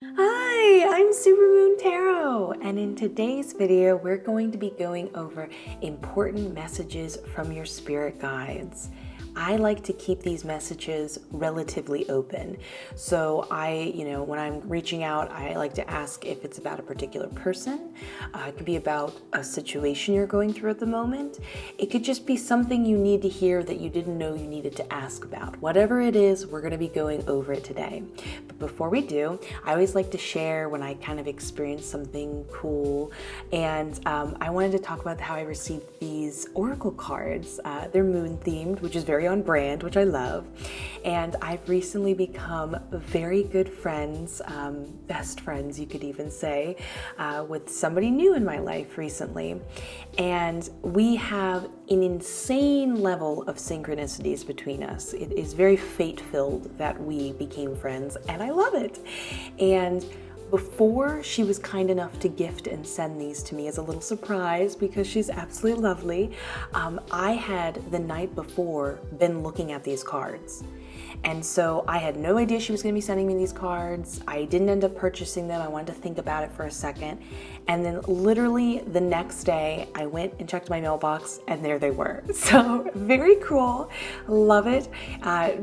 Hi, I'm Supermoon Tarot, and in today's video, we're going to be going over important messages from your spirit guides. I like to keep these messages relatively open. So when I'm reaching out, I like to ask if it's about a particular person. It could be about a situation you're going through at the moment. It could just be something you need to hear that you didn't know you needed to ask about. Whatever it is, we're going to be going over it today. But before we do, I always like to share when I kind of experience something cool. And I wanted to talk about how I received these oracle cards. They're moon themed, which is very on brand, which I love. And I've recently become very good friends, best friends, you could even say, with somebody new in my life recently. And we have an insane level of synchronicities between us. It is very fate-filled that we became friends, and I love it. And before she was kind enough to gift and send these to me as a little surprise, because she's absolutely lovely, I had the night before been looking at these cards. And so I had no idea she was going to be sending me these cards. I didn't end up purchasing them. I wanted to think about it for a second. And then literally the next day, I went and checked my mailbox and there they were. So very cool. Love it.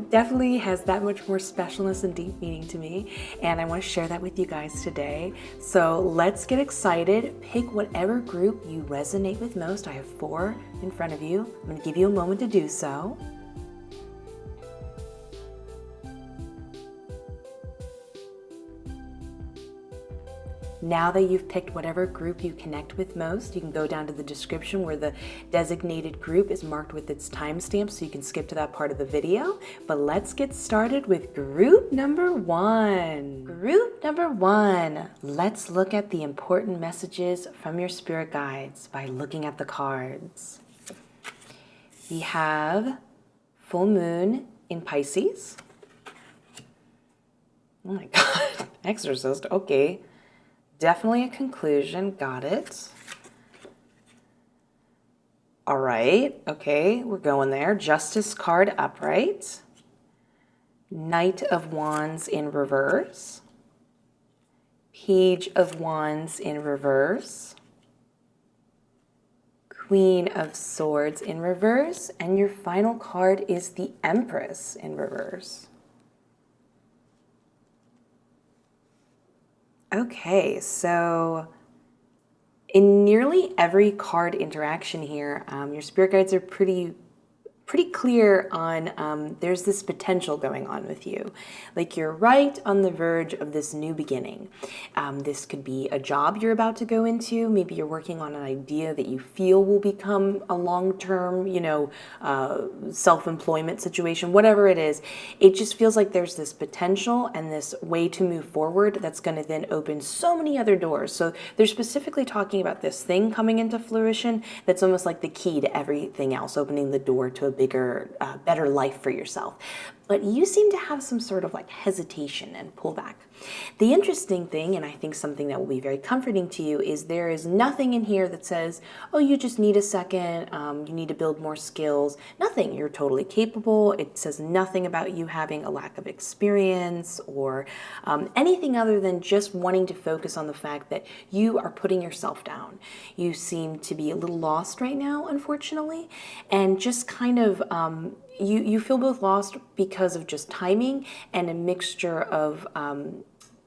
Definitely has that much more specialness and deep meaning to me. And I want to share that with you guys today. So let's get excited. Pick whatever group you resonate with most. I have 4 in front of you. I'm going to give you a moment to do so. Now that you've picked whatever group you connect with most, you can go down to the description where the designated group is marked with its timestamp, so you can skip to that part of the video. But let's get started with group number 1. Group number 1. Let's look at the important messages from your spirit guides by looking at the cards. We have full moon in Pisces. Oh my God, exorcist, okay. Definitely a conclusion, got it. All right, okay, we're going there. Justice card upright. Knight of Wands in reverse. Page of Wands in reverse. Queen of Swords in reverse. And your final card is the Empress in reverse. Okay, so in nearly every card interaction here, your spirit guides are pretty clear on there's this potential going on with you. Like you're right on the verge of this new beginning. This could be a job you're about to go into. Maybe you're working on an idea that you feel will become a long-term, self-employment situation, whatever it is. It just feels like there's this potential and this way to move forward that's going to then open so many other doors. So they're specifically talking about this thing coming into fruition that's almost like the key to everything else, opening the door to a bigger, better life for yourself. But you seem to have some sort of like hesitation and pullback. The interesting thing, and I think something that will be very comforting to you, is there is nothing in here that says, oh, you just need a second, you need to build more skills. Nothing. You're totally capable. It says nothing about you having a lack of experience or anything other than just wanting to focus on the fact that you are putting yourself down. You seem to be a little lost right now, unfortunately, and just kind of you feel both lost because of just timing and a mixture of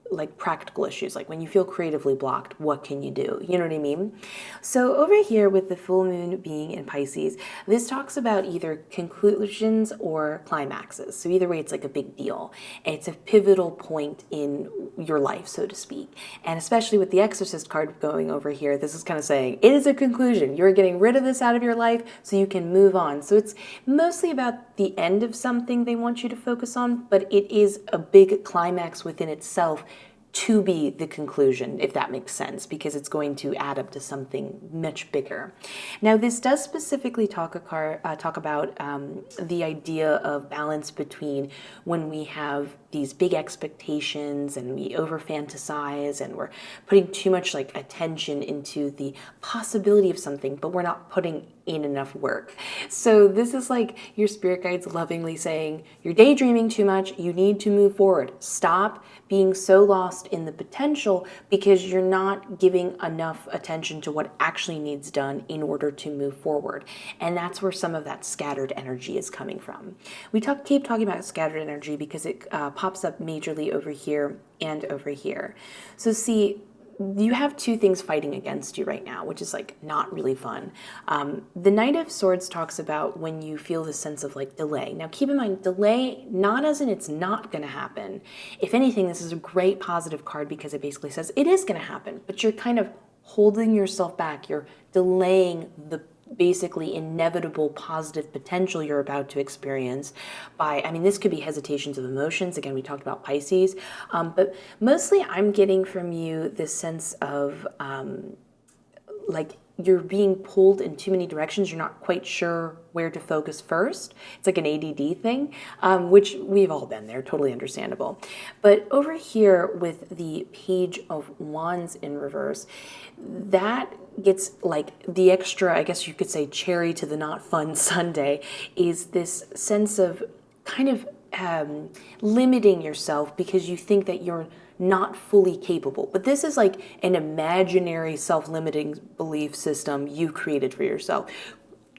like practical issues, like when you feel creatively blocked, what can you do? You know what I mean? So over here with the full moon being in Pisces, this talks about either conclusions or climaxes. So either way, it's like a big deal. It's a pivotal point in your life, so to speak. And especially with the Exorcist card going over here, this is kind of saying it is a conclusion. You're getting rid of this out of your life so you can move on. So it's mostly about the end of something they want you to focus on, but it is a big climax within itself to be the conclusion, if that makes sense, because it's going to add up to something much bigger. Now, this does specifically talk about the idea of balance between when we have these big expectations and we over fantasize and we're putting too much like attention into the possibility of something, but we're not putting in enough work. So this is like your spirit guides lovingly saying, you're daydreaming too much, you need to move forward. Stop being so lost lost in the potential because you're not giving enough attention to what actually needs done in order to move forward. And that's where some of that scattered energy is coming from. We keep talking about scattered energy because it pops up majorly over here and over here. So see, you have two things fighting against you right now, which is like not really fun. The Knight of Swords talks about when you feel this sense of like delay. Now keep in mind, delay, not as in it's not going to happen. If anything, this is a great positive card because it basically says it is going to happen, but you're kind of holding yourself back. You're delaying the basically inevitable positive potential you're about to experience by, I mean, this could be hesitations of emotions. Again, we talked about Pisces, but mostly I'm getting from you this sense of like you're being pulled in too many directions. You're not quite sure where to focus first. It's like an ADD thing, which we've all been there, totally understandable. But over here with the Page of Wands in reverse, that gets like the extra, I guess you could say, cherry to the not fun sundae is this sense of kind of limiting yourself because you think that you're not fully capable. But this is like an imaginary self-limiting belief system you created for yourself.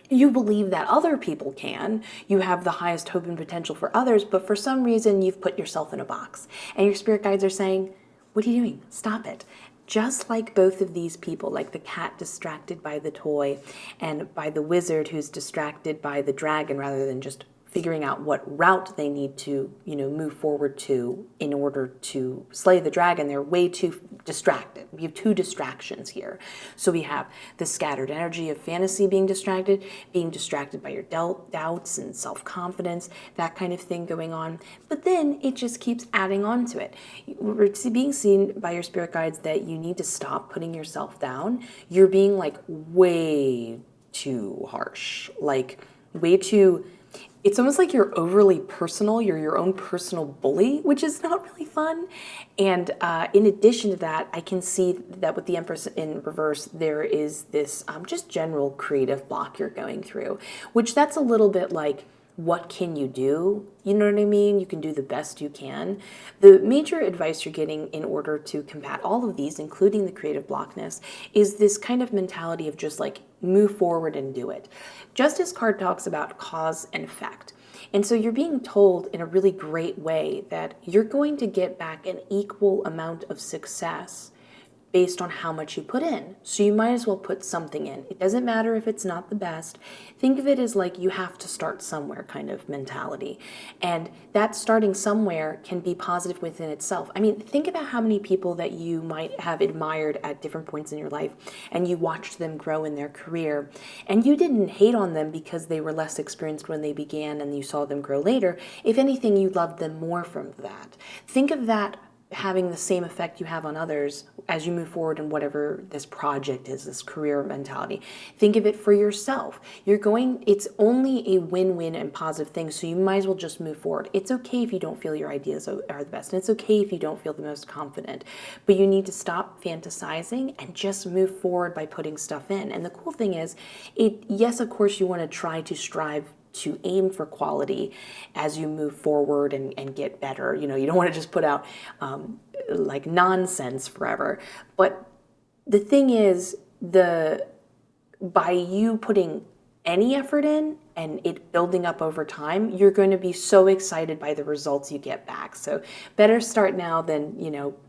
You believe that other people can, you have the highest hope and potential for others, but for some reason you've put yourself in a box. And your spirit guides are saying, what are you doing? Stop it. Just like both of these people, like the cat distracted by the toy and by the wizard who's distracted by the dragon rather than just figuring out what route they need to, move forward to in order to slay the dragon. They're way too distracted. We have two distractions here. So we have the scattered energy of fantasy being distracted by your doubts and self-confidence, that kind of thing going on. But then it just keeps adding on to it. We're being seen by your spirit guides that you need to stop putting yourself down. You're being like way too harsh, like way too... It's almost like you're overly personal. You're your own personal bully, which is not really fun. And in addition to that, I can see that with the Empress in reverse, there is this just general creative block you're going through, which that's a little bit like, what can you do? You know what I mean? You can do the best you can. The major advice you're getting in order to combat all of these, including the creative blockness, is this kind of mentality of just like move forward and do it. Justice card talks about cause and effect. And so you're being told in a really great way that you're going to get back an equal amount of success based on how much you put in. So you might as well put something in. It doesn't matter if it's not the best. Think of it as like you have to start somewhere kind of mentality. And that starting somewhere can be positive within itself. I mean, think about how many people that you might have admired at different points in your life and you watched them grow in their career and you didn't hate on them because they were less experienced when they began and you saw them grow later. If anything, you loved them more from that. Think of that having the same effect you have on others as you move forward in whatever this project is, this career mentality. Think of it for yourself. It's only a win-win and positive thing, so you might as well just move forward. It's okay if you don't feel your ideas are the best, and it's okay if you don't feel the most confident, but you need to stop fantasizing and just move forward by putting stuff in. And the cool thing is, yes, of course, you want to try to strive to aim for quality as you move forward and get better. You don't want to just put out like nonsense forever. But the thing is, by you putting any effort in and it building up over time, you're going to be so excited by the results you get back. So better start now than,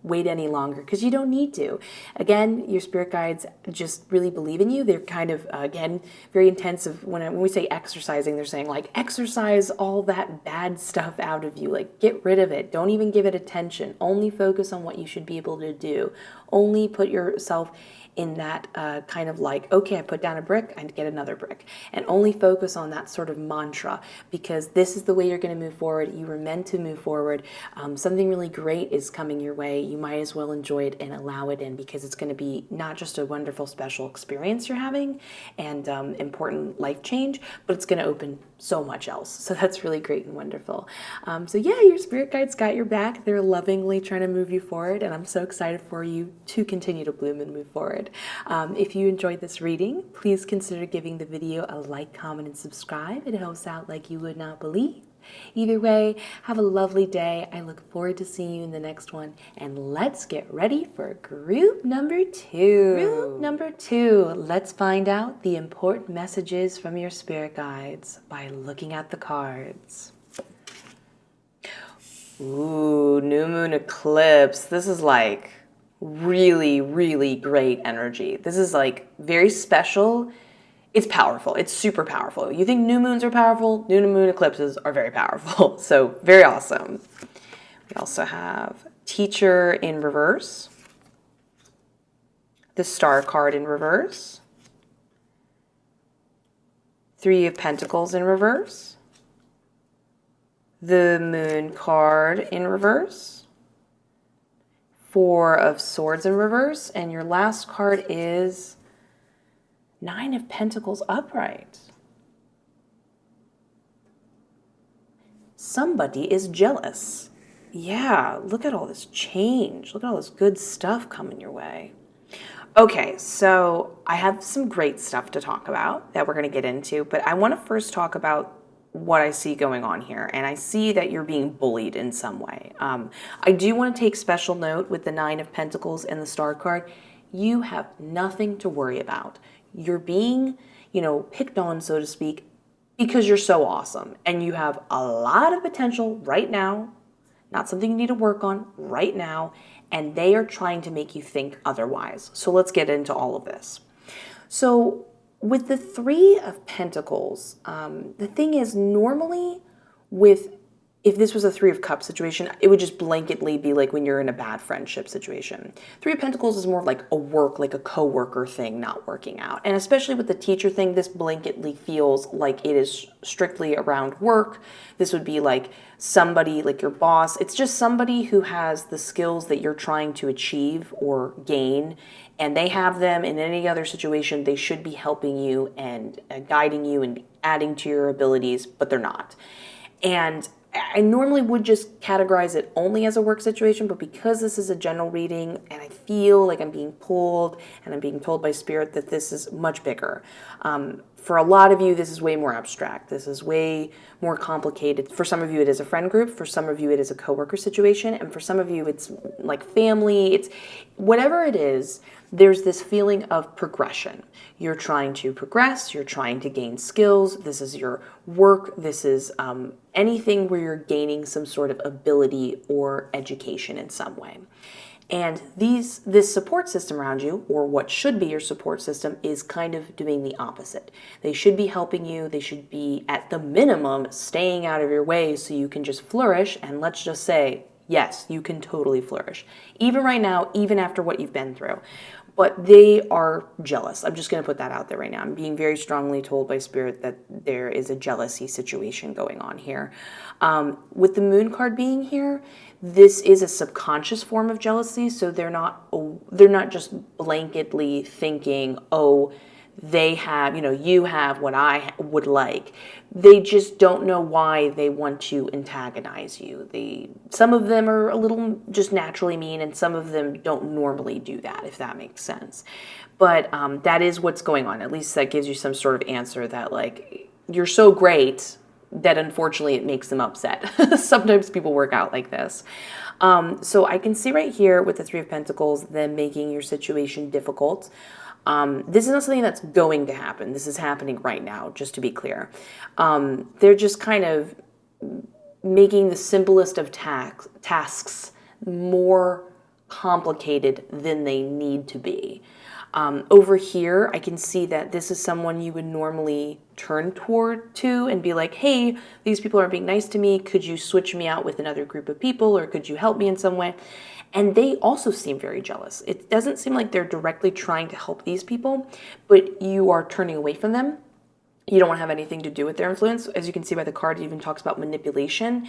wait any longer, because you don't need to. Again, your spirit guides just really believe in you. They're kind of, again, very intensive. When we say exercising, they're saying like, exercise all that bad stuff out of you. Like, get rid of it. Don't even give it attention. Only focus on what you should be able to do. Only put yourself in that kind of like, okay, I put down a brick, I get another brick. And only focus on that sort of mantra, because this is the way you're going to move forward. You were meant to move forward. Something really great is coming your way. You might as well enjoy it and allow it in, because it's going to be not just a wonderful, special experience you're having and important life change, but it's going to open so much else. So that's really great and wonderful. So yeah, your spirit guides got your back. They're lovingly trying to move you forward, and I'm so excited for you to continue to bloom and move forward. If you enjoyed this reading, please consider giving the video a like, comment, and subscribe. It helps out like you would not believe. Either way, have a lovely day. I look forward to seeing you in the next one. And let's get ready for group number 2. Group number 2. Let's find out the important messages from your spirit guides by looking at the cards. Ooh, new moon eclipse. This is like really, really great energy. This is like very special. It's powerful. It's super powerful. You think new moons are powerful? New moon eclipses are very powerful. So very awesome. We also have Teacher in reverse, the Star card in reverse, Three of Pentacles in reverse, the Moon card in reverse, Four of Swords in reverse, and your last card is Nine of Pentacles upright. Somebody is jealous. Yeah, look at all this change. Look at all this good stuff coming your way. Okay, so I have some great stuff to talk about that we're going to get into, but I want to first talk about what I see going on here, and I see that you're being bullied in some way. I do want to take special note with the Nine of Pentacles and the Star card. You have nothing to worry about. You're being, picked on, so to speak, because you're so awesome, and you have a lot of potential right now, not something you need to work on right now, and they are trying to make you think otherwise. So let's get into all of this. So with the Three of Pentacles, the thing is, normally if this was a Three of Cups situation, it would just blanketly be like when you're in a bad friendship situation. Three of Pentacles is more like a co-worker thing not working out. And especially with the teacher thing, this blanketly feels like it is strictly around work. This would be like somebody like your boss. It's just somebody who has the skills that you're trying to achieve or gain, and they have them. In any other situation, they should be helping you and guiding you and adding to your abilities, but they're not. And I normally would just categorize it only as a work situation, but because this is a general reading and I feel like I'm being pulled and I'm being told by Spirit that this is much bigger. For a lot of you, this is way more abstract. This is way more complicated. For some of you, it is a friend group. For some of you, it is a coworker situation. And for some of you, it's like family. It's whatever it is, there's this feeling of progression. You're trying to progress. You're trying to gain skills. This is your work. This is anything where you're gaining some sort of ability or education in some way. And this support system around you, or what should be your support system, is kind of doing the opposite. They should be helping you. They should be, at the minimum, staying out of your way so you can just flourish. And let's just say, yes, you can totally flourish. Even right now, even after what you've been through. But they are jealous. I'm just going to put that out there right now. I'm being very strongly told by Spirit that there is a jealousy situation going on here. With the Moon card being here, this is a subconscious form of jealousy. So they're not just blanketly thinking, oh, they have, you have what I would like. They just don't know why they want to antagonize you. Some of them are a little just naturally mean, and some of them don't normally do that, if that makes sense. But that is what's going on. At least that gives you some sort of answer that, like, you're so great that unfortunately it makes them upset. Sometimes people work out like this. So I can see right here with the Three of Pentacles, them making your situation difficult. This is not something that's going to happen. This is happening right now, just to be clear. They're just kind of making the simplest of tasks more complicated than they need to be. Over here, I can see that this is someone you would normally turn to and be like, hey, these people aren't being nice to me. Could you switch me out with another group of people, or could you help me in some way? And they also seem very jealous. It doesn't seem like they're directly trying to help these people, but you are turning away from them. You don't want to have anything to do with their influence. As you can see by the card, it even talks about manipulation.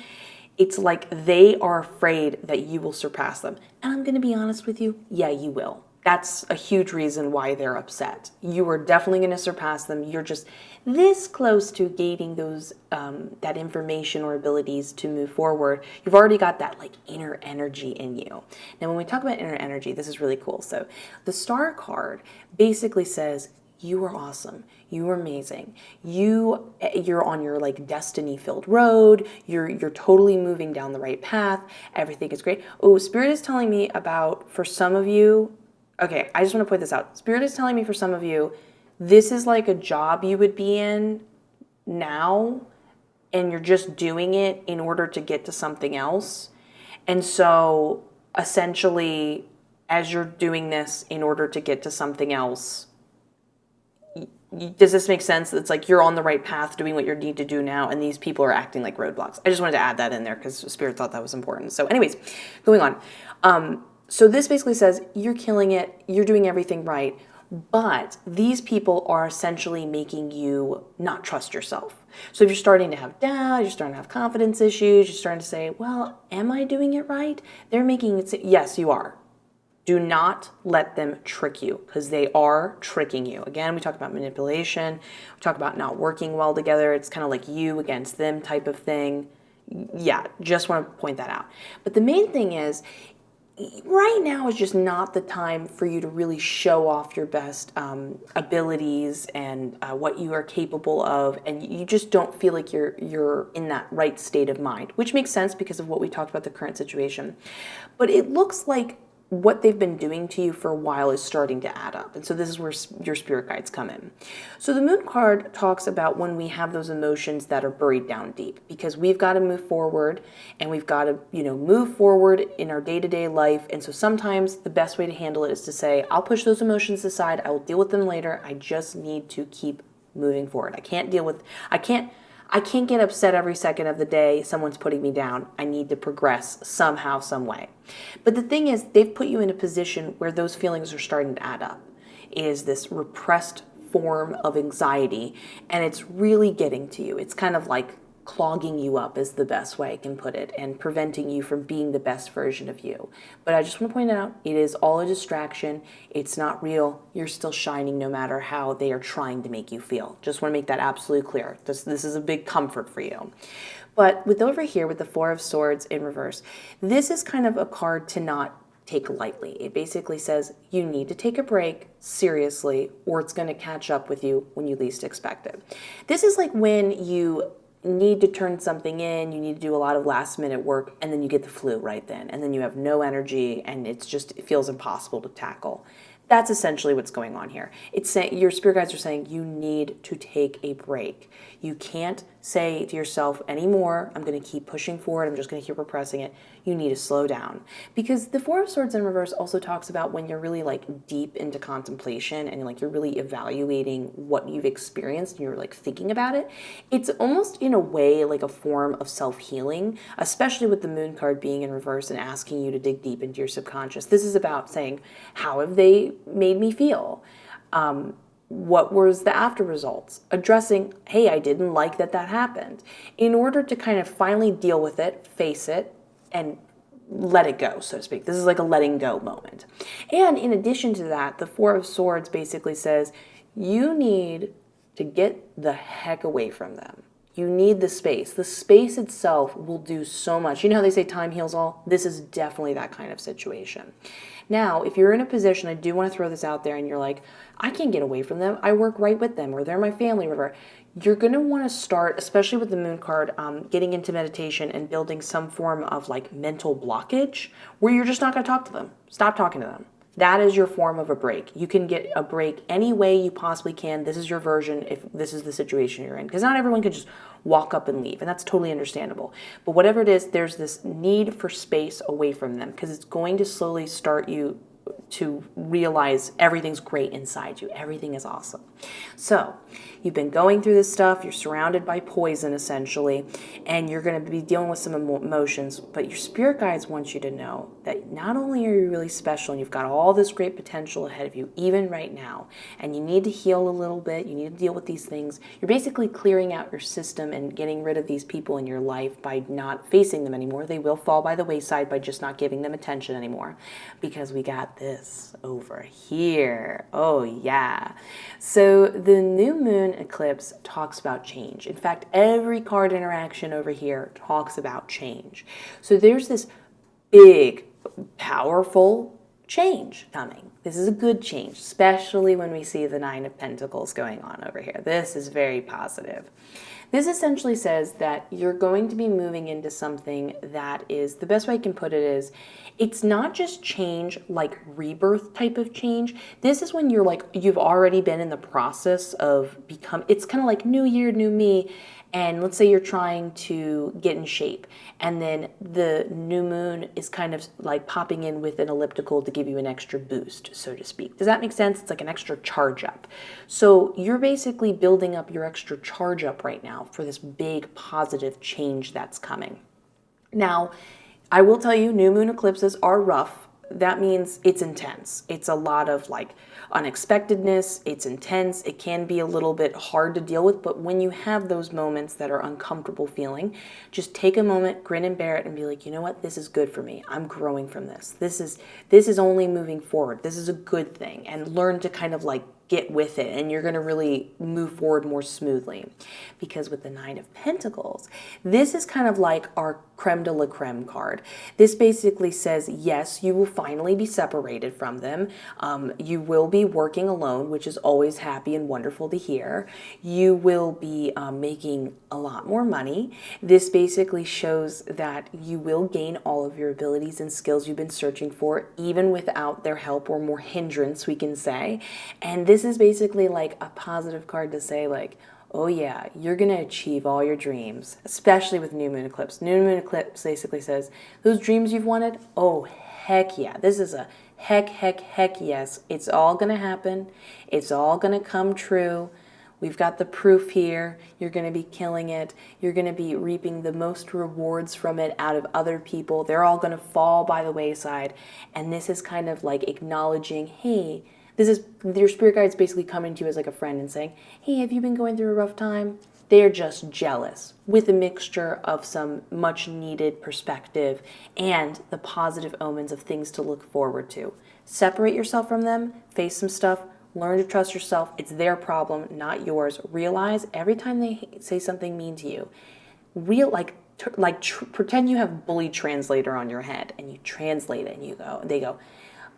It's like they are afraid that you will surpass them. And I'm going to be honest with you, yeah, you will. That's a huge reason why they're upset. You are definitely going to surpass them. You're just this close to gaining those that information or abilities to move forward. You've already got that like inner energy in you. Now, when we talk about inner energy, this is really cool. So the Star card basically says you are awesome. You are amazing. You're on your like destiny-filled road. You're totally moving down the right path. Everything is great. Oh, Spirit is telling me about, for some of you, okay, I just want to point this out. Spirit is telling me for some of you, this is like a job you would be in now, and you're just doing it in order to get to something else. And so essentially, as you're doing this in order to get to something else, does this make sense? It's like you're on the right path doing what you need to do now, and these people are acting like roadblocks. I just wanted to add that in there because Spirit thought that was important. So anyways, going on. So this basically says you're killing it, you're doing everything right, but these people are essentially making you not trust yourself. So if you're starting to have doubt, you're starting to have confidence issues, you're starting to say, well, am I doing it right? They're making it say, yes, you are. Do not let them trick you, because they are tricking you. Again, we talk about manipulation. We talk about not working well together. It's kind of like you against them type of thing. Yeah, just want to point that out. But the main thing is, right now is just not the time for you to really show off your best abilities and what you are capable of, and you just don't feel like you're in that right state of mind, which makes sense because of what we talked about the current situation. But it looks like what they've been doing to you for a while is starting to add up. And so this is where your spirit guides come in. So the Moon card talks about when we have those emotions that are buried down deep, because we've got to move forward, and we've got to, move forward in our day-to-day life. And so sometimes the best way to handle it is to say, I'll push those emotions aside. I will deal with them later. I just need to keep moving forward. I can't get upset every second of the day someone's putting me down. I need to progress somehow, some way. But the thing is, they've put you in a position where those feelings are starting to add up. It is this repressed form of anxiety, and it's really getting to you. It's kind of like clogging you up is the best way I can put it, and preventing you from being the best version of you. But I just want to point out, it is all a distraction. It's not real. You're still shining no matter how they are trying to make you feel. Just want to make that absolutely clear. This is a big comfort for you. But with over here, with the Four of Swords in reverse, this is kind of a card to not take lightly. It basically says you need to take a break seriously, or it's going to catch up with you when you least expect it. This is like when you need to turn something in, you need to do a lot of last minute work, and then you get the flu right then, and then you have no energy, and it feels impossible to tackle. That's essentially what's going on here. It's saying, your spirit guides are saying you need to take a break. You can't say to yourself anymore, I'm going to keep pushing forward, I'm just going to keep repressing it. You need to slow down. Because the Four of Swords in reverse also talks about when you're really like deep into contemplation, and like you're really evaluating what you've experienced and you're like thinking about it. It's almost in a way like a form of self-healing, especially with the Moon card being in reverse and asking you to dig deep into your subconscious. This is about saying, how have they made me feel? What was the after results? Addressing, hey, I didn't like that happened, in order to kind of finally deal with it, face it, and let it go, so to speak. This is like a letting go moment. And in addition to that, the Four of Swords basically says you need to get the heck away from them. You need the space. The space itself will do so much. You know how they say time heals all? This is definitely that kind of situation. Now, if you're in a position, I do want to throw this out there, and you're like, I can't get away from them. I work right with them, or they're my family, or whatever. You're going to want to start, especially with the Moon card, getting into meditation and building some form of like mental blockage where you're just not going to talk to them. Stop talking to them. That is your form of a break. You can get a break any way you possibly can. This is your version if this is the situation you're in. Because not everyone can just walk up and leave, and that's totally understandable. But whatever it is, there's this need for space away from them, because it's going to slowly start you to realize everything's great inside you. Everything is awesome. So you've been going through this stuff. You're surrounded by poison, essentially, and you're going to be dealing with some emotions. But your spirit guides want you to know that not only are you really special and you've got all this great potential ahead of you, even right now, and you need to heal a little bit, you need to deal with these things. You're basically clearing out your system and getting rid of these people in your life by not facing them anymore. They will fall by the wayside by just not giving them attention anymore, because we got this over here. Oh yeah. So the new moon eclipse talks about change. In fact, every card interaction over here talks about change. So there's this big, powerful change coming. This is a good change, especially when we see the Nine of Pentacles going on over here. This is very positive. This essentially says that you're going to be moving into something that is, the best way I can put it is, it's not just change like rebirth type of change. This is when you're like, you've already been in the process of it's kind of like new year, new me. And let's say you're trying to get in shape, and then the new moon is kind of like popping in with an elliptical to give you an extra boost, so to speak. Does that make sense? It's like an extra charge up. So you're basically building up your extra charge up right now for this big positive change that's coming. Now, I will tell you, new moon eclipses are rough. That means it's intense. It's a lot of like unexpectedness. It's intense. It can be a little bit hard to deal with, but when you have those moments that are uncomfortable feeling, just take a moment, grin and bear it, and be like, you know what? This is good for me. I'm growing from this. This is only moving forward. This is a good thing, and learn to kind of like get with it, and you're going to really move forward more smoothly. Because with the Nine of Pentacles, this is kind of like our creme de la creme card. This basically says, yes, you will finally be separated from them. You will be working alone, which is always happy and wonderful to hear. You will be making a lot more money. This basically shows that you will gain all of your abilities and skills you've been searching for, even without their help or more hindrance, we can say. And this is basically like a positive card to say like, oh yeah, you're going to achieve all your dreams, especially with new moon eclipse. New moon eclipse basically says, those dreams you've wanted, oh heck yeah. This is a heck yes. It's all going to happen. It's all going to come true. We've got the proof here. You're going to be killing it. You're going to be reaping the most rewards from it out of other people. They're all going to fall by the wayside. And this is kind of like acknowledging, hey, this is your spirit guides basically coming to you as like a friend and saying, hey, have you been going through a rough time? They're just jealous, with a mixture of some much needed perspective and the positive omens of things to look forward to. Separate yourself from them, face some stuff, learn to trust yourself. It's their problem, not yours. Realize every time they say something mean to you, pretend you have bully translator on your head, and you translate it, and they go,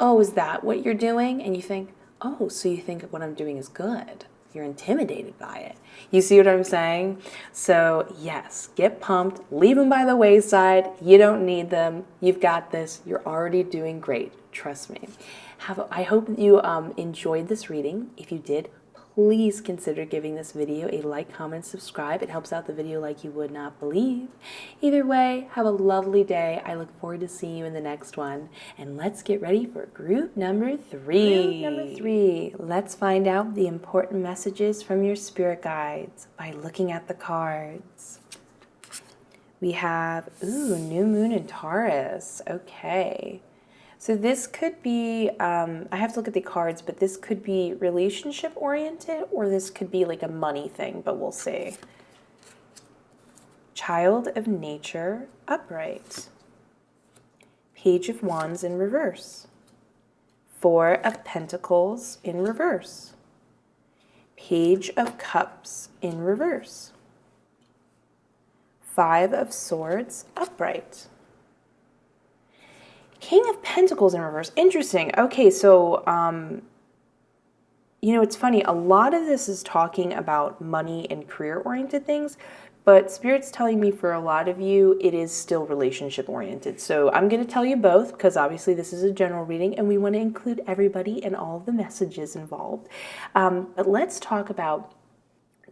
oh, is that what you're doing? And you think, oh, so you think what I'm doing is good. You're intimidated by it. You see what I'm saying? So yes, get pumped, leave them by the wayside. You don't need them. You've got this. You're already doing great. Trust me. I hope you enjoyed this reading. If you did, please consider giving this video a like, comment, subscribe. It helps out the video like you would not believe. Either way, have a lovely day. I look forward to seeing you in the next one. And let's get ready for group number 3. Group number 3. Let's find out the important messages from your spirit guides by looking at the cards. We have, new moon in Taurus. Okay. So this could be, I have to look at the cards, but this could be relationship oriented, or this could be like a money thing, but we'll see. Child of Nature, upright. Page of Wands in reverse. Four of Pentacles in reverse. Page of Cups in reverse. Five of Swords, upright. King of Pentacles in reverse. Interesting. Okay, so, it's funny. A lot of this is talking about money and career-oriented things, but Spirit's telling me for a lot of you, it is still relationship-oriented. So I'm going to tell you both, because obviously this is a general reading, and we want to include everybody and all of the messages involved. But let's talk about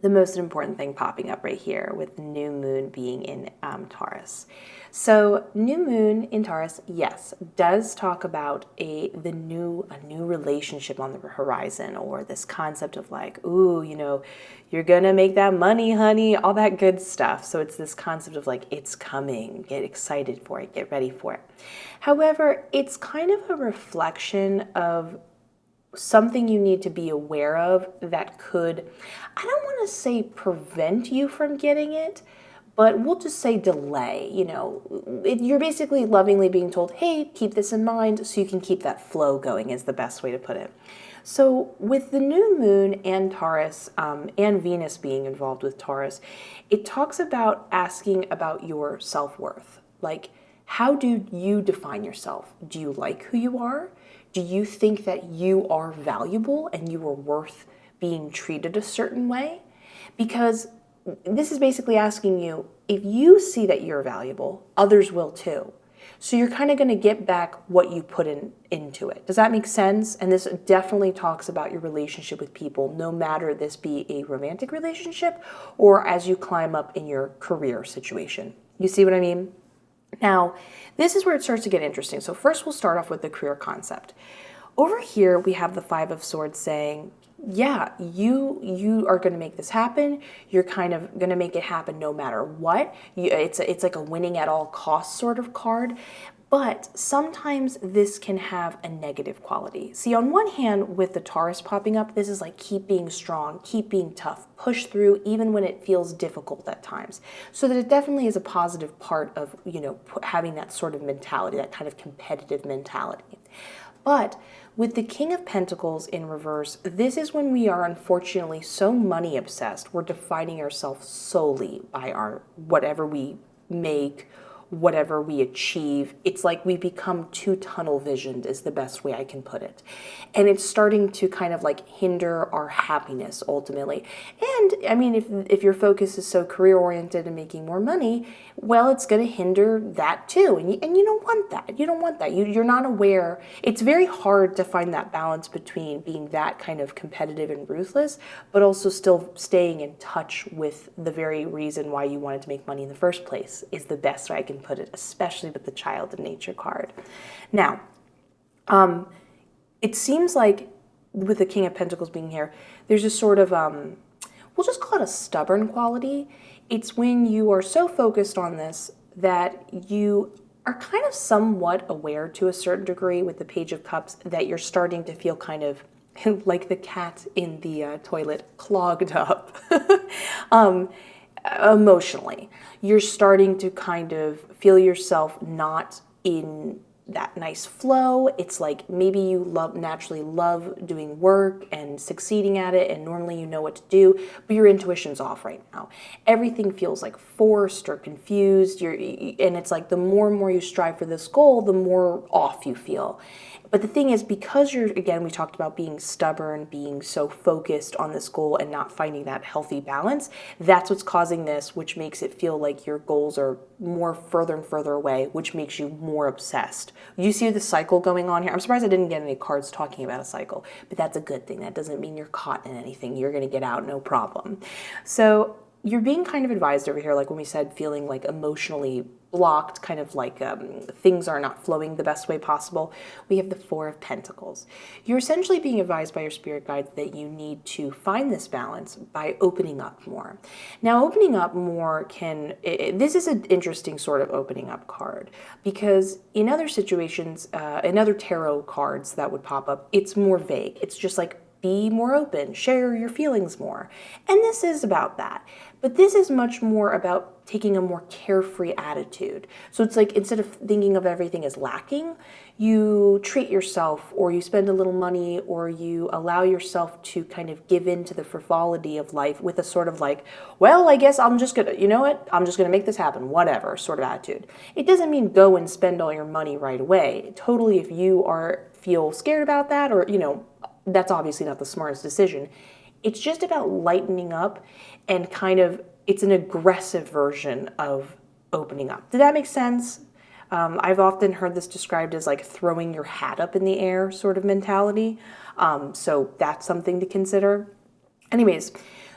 the most important thing popping up right here with the new moon being in Taurus. So new moon in Taurus, yes, does talk about a new relationship on the horizon, or this concept of like, ooh, you're gonna make that money, honey, all that good stuff. So it's this concept of like, it's coming, get excited for it, get ready for it. However, it's kind of a reflection of something you need to be aware of that could, I don't want to say prevent you from getting it, but we'll just say delay. You're basically lovingly being told, hey, keep this in mind, so you can keep that flow going, is the best way to put it. So with the new moon and Taurus, and Venus being involved with Taurus, it talks about asking about your self-worth. Like, how do you define yourself? Do you like who you are? Do you think that you are valuable and you are worth being treated a certain way? Because this is basically asking you, if you see that you're valuable, others will too. So you're kind of going to get back what you put into it. Does that make sense? And this definitely talks about your relationship with people, no matter this be a romantic relationship or as you climb up in your career situation. You see what I mean? Now, this is where it starts to get interesting. So first we'll start off with the career concept. Over here, we have the Five of Swords saying, yeah, you are going to make this happen. You're kind of going to make it happen no matter what. It's like a winning at all costs sort of card. But sometimes this can have a negative quality. See, on one hand, with the Taurus popping up, this is like keep being strong, keep being tough, push through even when it feels difficult at times. So that it definitely is a positive part of, having that sort of mentality, that kind of competitive mentality. But with the King of Pentacles in reverse, this is when we are unfortunately so money obsessed. We're defining ourselves solely by our whatever we make, whatever we achieve. It's like we become too tunnel visioned is the best way I can put it. And it's starting to kind of like hinder our happiness ultimately. And I mean, if your focus is so career oriented and making more money, well, it's going to hinder that too. And you don't want that. You don't want that. You're not aware. It's very hard to find that balance between being that kind of competitive and ruthless, but also still staying in touch with the very reason why you wanted to make money in the first place is the best way I can put it, especially with the Child of Nature card. Now, it seems like with the King of Pentacles being here, there's a sort of, we'll just call it a stubborn quality. It's when you are so focused on this that you are kind of somewhat aware to a certain degree with the Page of Cups that you're starting to feel kind of like the cat in the toilet, clogged up emotionally. You're starting to kind of feel yourself not in that nice flow. It's like maybe you naturally love doing work and succeeding at it, and normally you know what to do, but your intuition's off right now. Everything feels like forced or confused. And it's like the more and more you strive for this goal, the more off you feel. But the thing is, because again, we talked about being stubborn, being so focused on this goal and not finding that healthy balance, that's what's causing this, which makes it feel like your goals are more further and further away, which makes you more obsessed. You see the cycle going on here? I'm surprised I didn't get any cards talking about a cycle, but that's a good thing. That doesn't mean you're caught in anything. You're going to get out, no problem. So you're being kind of advised over here, like when we said feeling like emotionally blocked, kind of like things are not flowing the best way possible. We have the Four of Pentacles. You're essentially being advised by your spirit guides that you need to find this balance by opening up more. Now, opening up more this is an interesting sort of opening up card, because in other situations, in other tarot cards that would pop up, it's more vague. It's just like, be more open, share your feelings more. And this is about that. But this is much more about taking a more carefree attitude. So it's like, instead of thinking of everything as lacking, you treat yourself, or you spend a little money, or you allow yourself to kind of give in to the frivolity of life with a sort of like, well, I guess I'm just gonna, you know what? I'm just gonna make this happen, whatever sort of attitude. It doesn't mean go and spend all your money right away. Totally, if you feel scared about that, or, that's obviously not the smartest decision. It's just about lightening up and kind of, it's an aggressive version of opening up. Did that make sense? I've often heard this described as like throwing your hat up in the air sort of mentality. So that's something to consider. Anyways,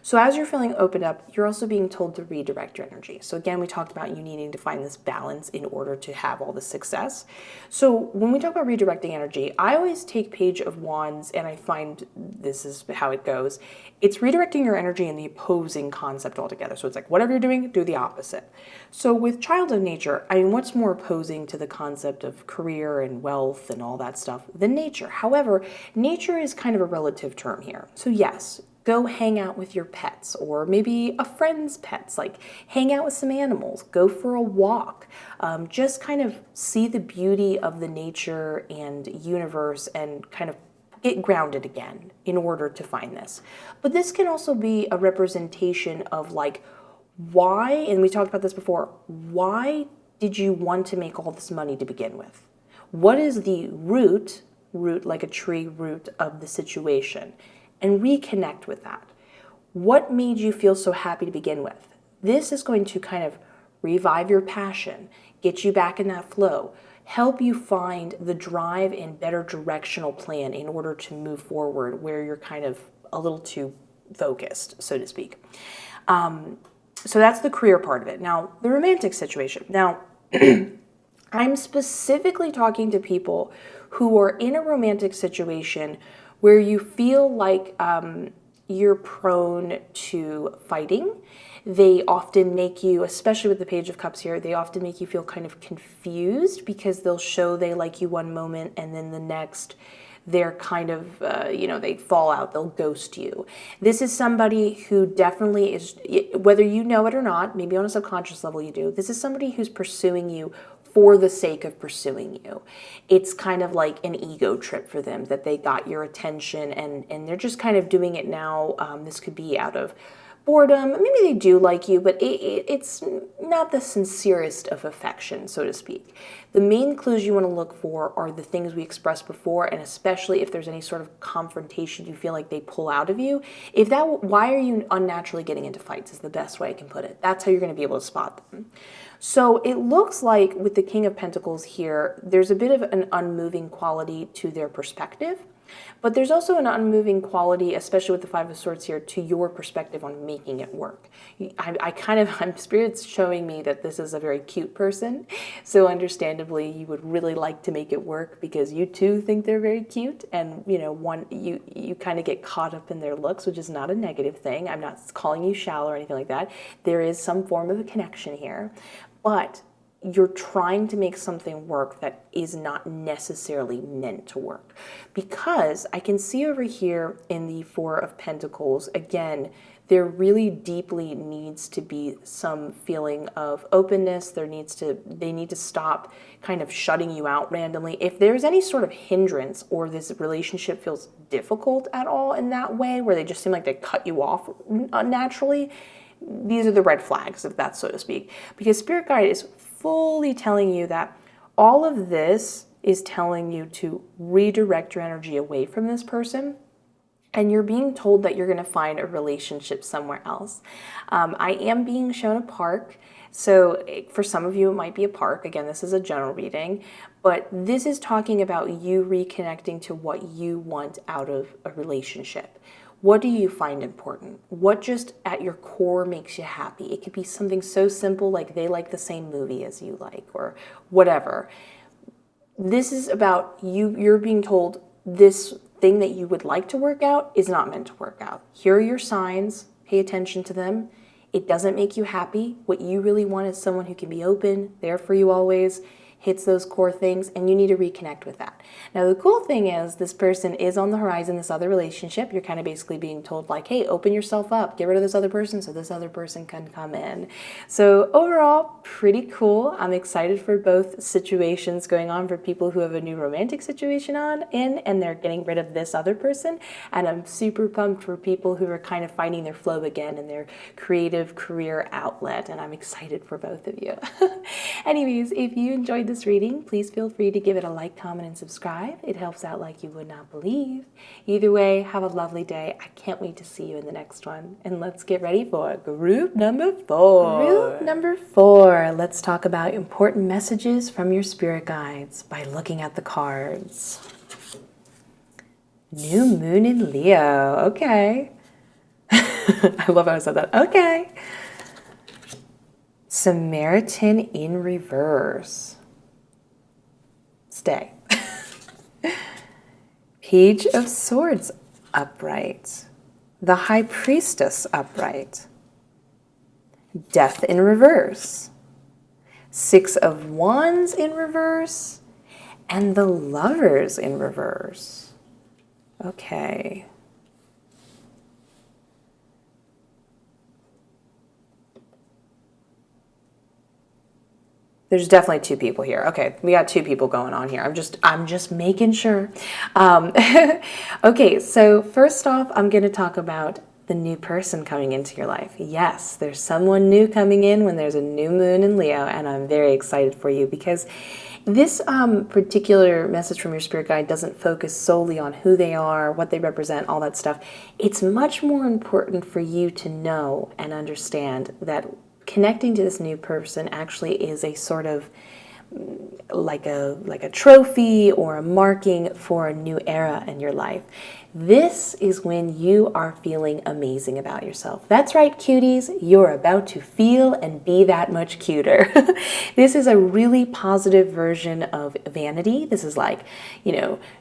so as you're feeling opened up, you're also being told to redirect your energy. So again, we talked about you needing to find this balance in order to have all the success. So when we talk about redirecting energy, I always take Page of Wands, and I find this is how it goes. It's redirecting your energy in the opposing concept altogether. So it's like, whatever you're doing, do the opposite. So with Child of Nature, I mean, what's more opposing to the concept of career and wealth and all that stuff than nature? However, nature is kind of a relative term here. So yes, go hang out with your pets, or maybe a friend's pets, like hang out with some animals, go for a walk, just kind of see the beauty of the nature and universe and kind of get grounded again in order to find this. But this can also be a representation of like, why, and we talked about this before, why did you want to make all this money to begin with? What is the root root, like a tree root of the situation, and reconnect with that. What made you feel so happy to begin with? This is going to kind of revive your passion, get you back in that flow, help you find the drive and better directional plan in order to move forward where you're kind of a little too focused, so to speak. So that's the career part of it. Now, the romantic situation. Now, I'm specifically talking to people who are in a romantic situation where you feel like you're prone to fighting. They often make you, especially with the Page of Cups here, they often make you feel kind of confused because they'll show they like you one moment and then the next they're kind of, they fall out, they'll ghost you. This is somebody who definitely is, whether you know it or not, maybe on a subconscious level you do, this is somebody who's pursuing you for the sake of pursuing you. It's kind of like an ego trip for them that they got your attention and they're just kind of doing it now. This could be out of boredom. Maybe they do like you, but it's not the sincerest of affection, so to speak. The main clues you want to look for are the things we expressed before, and especially if there's any sort of confrontation you feel like they pull out of you. Why are you unnaturally getting into fights is the best way I can put it. That's how you're going to be able to spot them. So it looks like with the King of Pentacles here, there's a bit of an unmoving quality to their perspective. But there's also an unmoving quality, especially with the Five of Swords here, to your perspective on making it work. I'm Spirit's showing me that this is a very cute person. So understandably, you would really like to make it work because you too think they're very cute. And, you kind of get caught up in their looks, which is not a negative thing. I'm not calling you shallow or anything like that. There is some form of a connection here. But you're trying to make something work that is not necessarily meant to work. Because I can see over here in the Four of Pentacles, again, there really deeply needs to be some feeling of openness. They need to stop kind of shutting you out randomly. If there's any sort of hindrance or this relationship feels difficult at all in that way, where they just seem like they cut you off unnaturally, these are the red flags, if that's so to speak. Because Spirit Guide is fully telling you that all of this is telling you to redirect your energy away from this person, and you're being told that you're going to find a relationship somewhere else. I am being shown a park, so for some of you it might be a park. Again, this is a general reading, but this is talking about you reconnecting to what you want out of a relationship. What do you find important? What just at your core makes you happy? It could be something so simple like they like the same movie as you like or whatever. This is about you're being told this thing that you would like to work out is not meant to work out. Here are your signs. Pay attention to them. It doesn't make you happy. What you really want is someone who can be open, there for you always, hits those core things, and you need to reconnect with that. Now, the cool thing is this person is on the horizon, this other relationship. You're kind of basically being told like, hey, open yourself up, get rid of this other person so this other person can come in. So overall, pretty cool. I'm excited for both situations going on for people who have a new romantic situation and they're getting rid of this other person. And I'm super pumped for people who are kind of finding their flow again in their creative career outlet. And I'm excited for both of you. Anyways, if you enjoyed this reading, please feel free to give it a like, comment, and subscribe. It helps out like you would not believe. Either way, have a lovely day. I can't wait to see you in the next one. And let's get ready for group number 4. Group number 4. Let's talk about important messages from your spirit guides by looking at the cards. New moon in Leo. Okay. I love how I said that. Okay. Samaritan in reverse. Stay. Page of Swords upright. The High Priestess upright. Death in reverse. Six of Wands in reverse. And the Lovers in reverse. Okay. There's definitely 2 people here. Okay, we got 2 people going on here. I'm just making sure. Okay, so first off, I'm going to talk about the new person coming into your life. Yes, there's someone new coming in when there's a new moon in Leo, and I'm very excited for you because This particular message from your spirit guide doesn't focus solely on who they are, what they represent, all that stuff. It's much more important for you to know and understand that connecting to this new person actually is a sort of like a trophy or a marking for a new era in your life. This is when you are feeling amazing about yourself. That's right, cuties. You're about to feel and be that much cuter. This is a really positive version of vanity. This is like,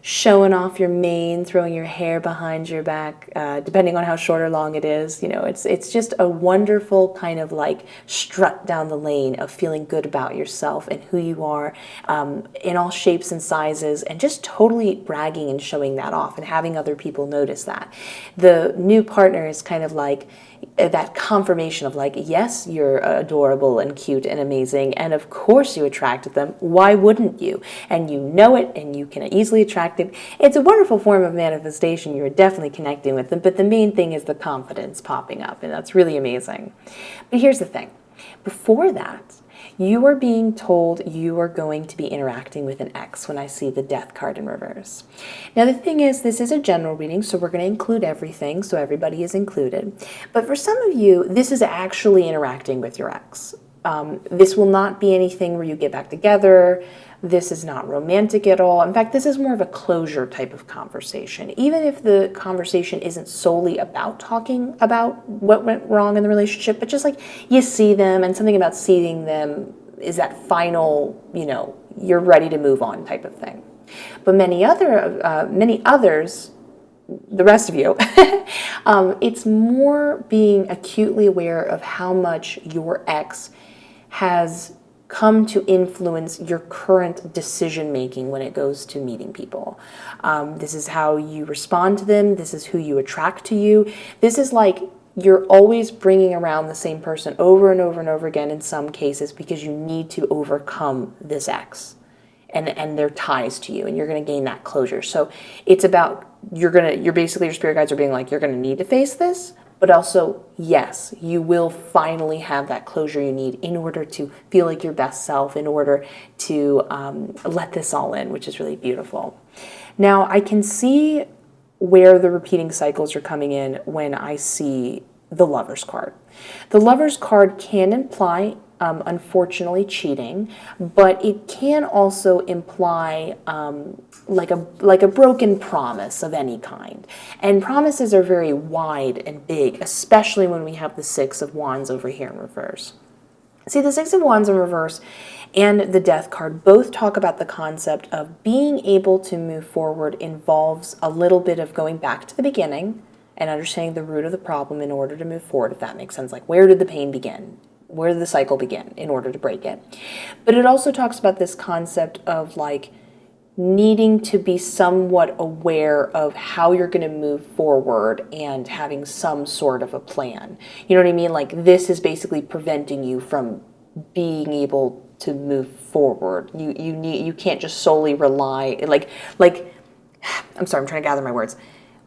showing off your mane, throwing your hair behind your back, depending on how short or long it is. It's just a wonderful kind of like strut down the lane of feeling good about yourself and who you are, in all shapes and sizes, and just totally bragging and showing that off and having other people notice that. The new partner is kind of like that confirmation of like, yes, you're adorable and cute and amazing, and of course you attracted them. Why wouldn't you? And you know it, and you can easily attract it. It's a wonderful form of manifestation. You're definitely connecting with them, but the main thing is the confidence popping up, and that's really amazing. But here's the thing. Before that, you are being told you are going to be interacting with an ex when I see the Death card in reverse. Now the thing is, this is a general reading, so we're going to include everything, so everybody is included. But for some of you, this is actually interacting with your ex. This will not be anything where you get back together. This is not romantic at all. In fact, this is more of a closure type of conversation. Even if the conversation isn't solely about talking about what went wrong in the relationship, but just like you see them, and something about seeing them is that final, you're ready to move on type of thing. But many others, the rest of you, it's more being acutely aware of how much your ex has come to influence your current decision making when it goes to meeting people. This is how you respond to them. This is who you attract to you. This is like you're always bringing around the same person over and over and over again in some cases because you need to overcome this ex and their ties to you, and you're going to gain that closure. So it's about you're basically, your spirit guides are being like, you're going to need to face this. But also, yes, you will finally have that closure you need in order to feel like your best self, in order to let this all in, which is really beautiful. Now, I can see where the repeating cycles are coming in when I see the Lover's card. The Lover's card can imply, unfortunately, cheating, but it can also imply like a broken promise of any kind. And promises are very wide and big, especially when we have the Six of Wands over here in reverse. See, the Six of Wands in reverse and the Death card both talk about the concept of being able to move forward involves a little bit of going back to the beginning and understanding the root of the problem in order to move forward, if that makes sense. Like, where did the pain begin? Where did the cycle begin in order to break it? But it also talks about this concept of like needing to be somewhat aware of how you're going to move forward and having some sort of a plan. You know what I mean? Like, this is basically preventing you from being able to move forward. You can't just solely rely like I'm sorry, I'm trying to gather my words.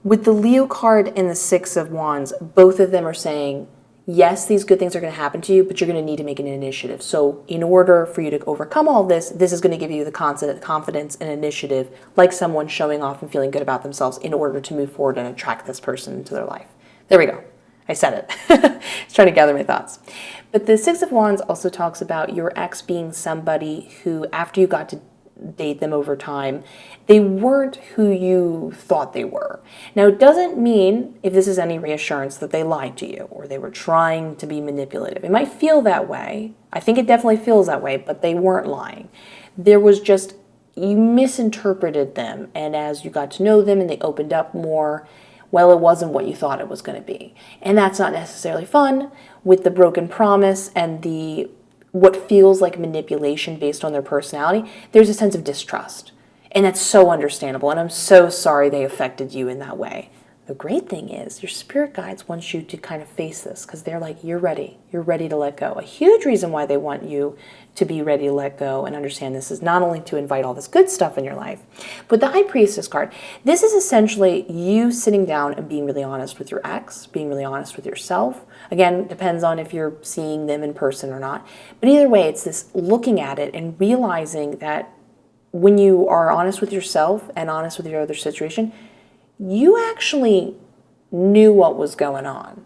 With the Leo card and the Six of Wands, both of them are saying, yes, these good things are going to happen to you, but you're going to need to make an initiative. So in order for you to overcome all this, this is going to give you the confidence and initiative, like someone showing off and feeling good about themselves in order to move forward and attract this person into their life. There we go. I said it. Just trying to gather my thoughts. But the Six of Wands also talks about your ex being somebody who, after you got to date them over time, they weren't who you thought they were. Now, it doesn't mean, if this is any reassurance, that they lied to you or they were trying to be manipulative. It might feel that way. I think it definitely feels that way, but they weren't lying. There was just, you misinterpreted them, and as you got to know them and they opened up more, well, it wasn't what you thought it was going to be. And that's not necessarily fun with the broken promise and the what feels like manipulation based on their personality. There's a sense of distrust. And that's so understandable. And I'm so sorry they affected you in that way. The great thing is your spirit guides want you to kind of face this because they're like, you're ready. You're ready to let go. A huge reason why they want you to be ready to let go and understand this is not only to invite all this good stuff in your life, but the High Priestess card. This is essentially you sitting down and being really honest with your ex, being really honest with yourself. Again, depends on if you're seeing them in person or not. But either way, it's this looking at it and realizing that when you are honest with yourself and honest with your other situation, you actually knew what was going on.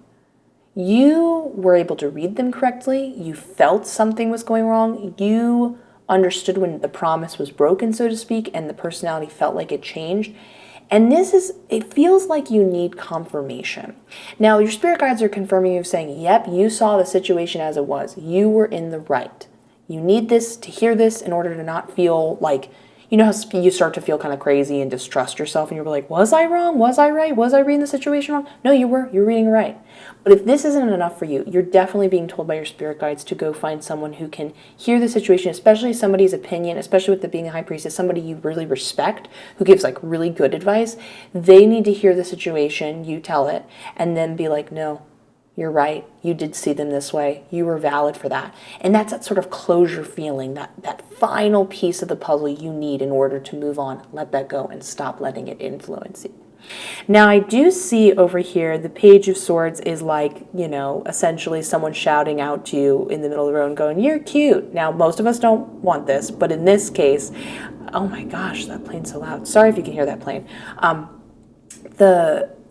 You were able to read them correctly. You felt something was going wrong. You understood when the promise was broken, so to speak, and the personality felt like it changed. And it feels like you need confirmation. Now, your spirit guides are confirming you, saying, yep, you saw the situation as it was. You were in the right. You need this to hear this in order to not feel like, you know how you start to feel kind of crazy and distrust yourself and you're like, was I wrong? Was I right? Was I reading the situation wrong? No, you were. You're reading right. But if this isn't enough for you, you're definitely being told by your spirit guides to go find someone who can hear the situation, especially somebody's opinion, especially with it being a high priestess, somebody you really respect, who gives like really good advice. They need to hear the situation, you tell it, and then be like, no, you're right. You did see them this way. You were valid for that. And that's that sort of closure feeling, that final piece of the puzzle you need in order to move on. Let that go and stop letting it influence you. Now, I do see over here the Page of Swords is like, you know, essentially someone shouting out to you in the middle of the road and going, you're cute. Now, most of us don't want this, but in this case, oh my gosh, that plane's so loud. Sorry if you can hear that plane.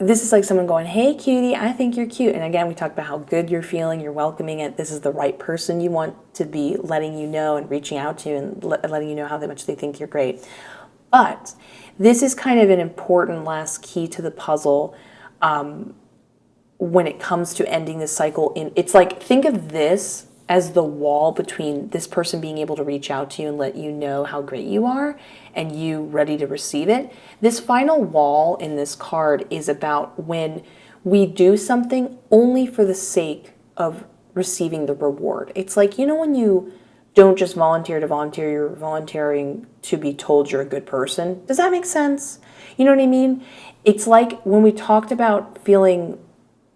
This is like someone going, hey, cutie, I think you're cute. And again, we talked about how good you're feeling, you're welcoming it. This is the right person you want to be letting you know and reaching out to you and letting you know how much they think you're great. But this is kind of an important last key to the puzzle when it comes to ending this cycle. It's like, think of this as the wall between this person being able to reach out to you and let you know how great you are and you ready to receive it. This final wall in this card is about when we do something only for the sake of receiving the reward. It's like, you know, when you don't just volunteer to volunteer, you're volunteering to be told you're a good person. Does that make sense? You know what I mean? It's like when we talked about feeling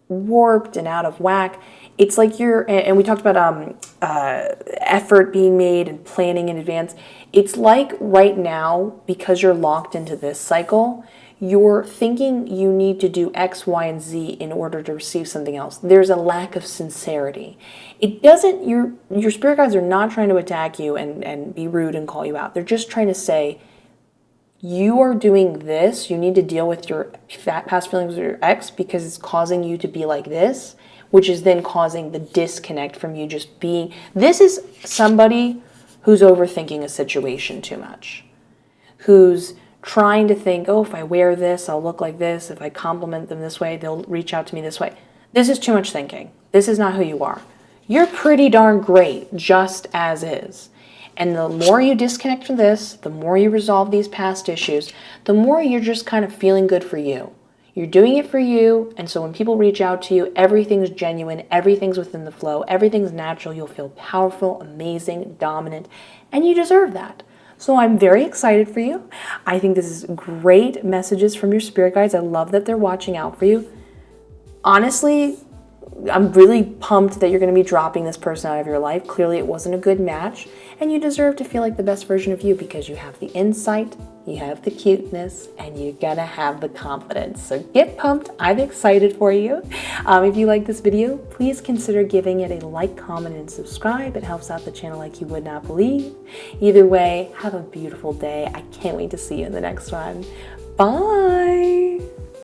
warped and out of whack, it's like and we talked about effort being made and planning in advance. It's like right now, because you're locked into this cycle, you're thinking you need to do X, Y, and Z in order to receive something else. There's a lack of sincerity. It doesn't, your spirit guides are not trying to attack you and be rude and call you out. They're just trying to say, you are doing this, you need to deal with your past feelings with your ex because it's causing you to be like this, which is then causing the disconnect from you just being. This is somebody who's overthinking a situation too much, who's trying to think, oh, if I wear this, I'll look like this. If I compliment them this way, they'll reach out to me this way. This is too much thinking. This is not who you are. You're pretty darn great just as is. And the more you disconnect from this, the more you resolve these past issues, the more you're just kind of feeling good for you. You're doing it for you, and so when people reach out to you, everything's genuine, everything's within the flow, everything's natural, you'll feel powerful, amazing, dominant, and you deserve that. So I'm very excited for you. I think this is great messages from your spirit guides. I love that they're watching out for you. Honestly, I'm really pumped that you're going to be dropping this person out of your life. Clearly it wasn't a good match, and you deserve to feel like the best version of you because you have the insight, you have the cuteness, and you're going to have the confidence. So get pumped. I'm excited for you. If you like this video, please consider giving it a like, comment, and subscribe. It helps out the channel like you would not believe. Either way, have a beautiful day. I can't wait to see you in the next one. Bye.